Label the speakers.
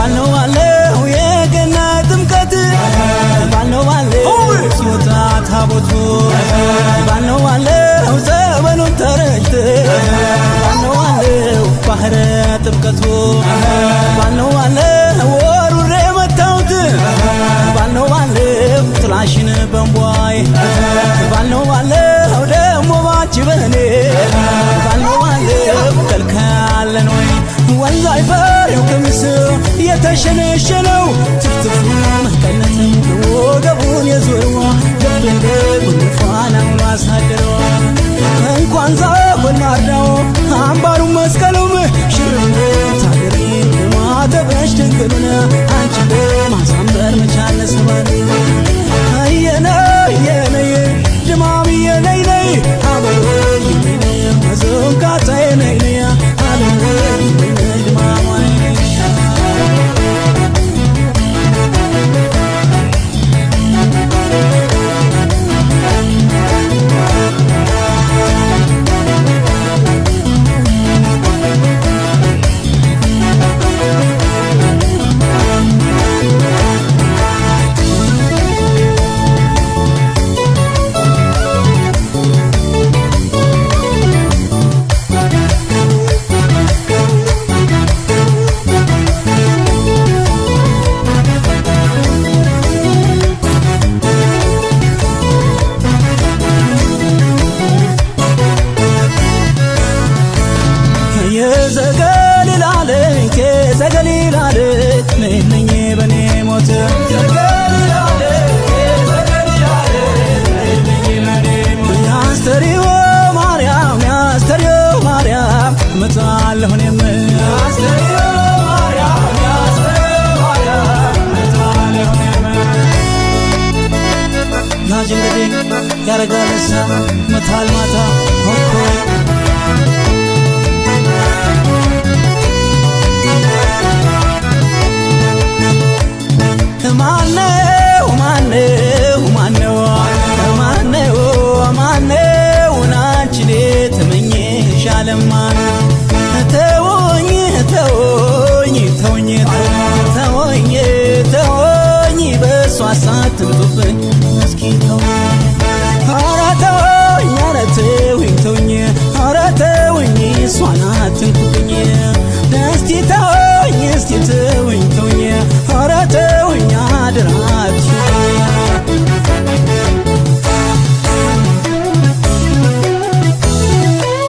Speaker 1: ባልነው ባለው የገና ጥምቀት ባልነው ባለው ሲወጣ ታቦቱ ባልነው ባለው ዘመኑን ተረጭት ባልነው ባለው ባህረ ጥምቀቱ ባልነው ባለው ወሩሬ መታውት ባልነው ባለው ጥላሽን በንቧይ ባልነው ባለው ደሞ ባንቺ በኔ ባልነው ባለው ከልካለን ወይ ወንዝ አይፈሬው ቅምስ የተሸነሸነው ትፍትፉ መቀነት ወገቡን የዞረዋ ልብንደ ጉንፋናውን አሳደረዋ እንኳን ዛጎል ማርዳው አምባሩ መስቀሉም ሽርንዶ ታገሪ ማተበሽ ድንግሉን አንቺን በማሳንበር መቻል ነሰባል የነየ ድማም የነይነይ አበበ የነይ መዘንቃታ የነይነያ አለወ ድማማይ ያረጋለሳ መታል ማታ ሆኮ ማነው ማነው ማነው ማነው ማነው ናንቺኔ ተመኘሽ አለማን ተወኝ ተወኝ ተወኝ ተወኝ ተወኝ በሷ ሳትምጡብኝ እስኪ ተወኝ ኧረ ተወኝ ኧረ ተወኝ ተወኝ ኧረ ተወኝ እሷን አትንኩብኝ ደስቲ ተወኝ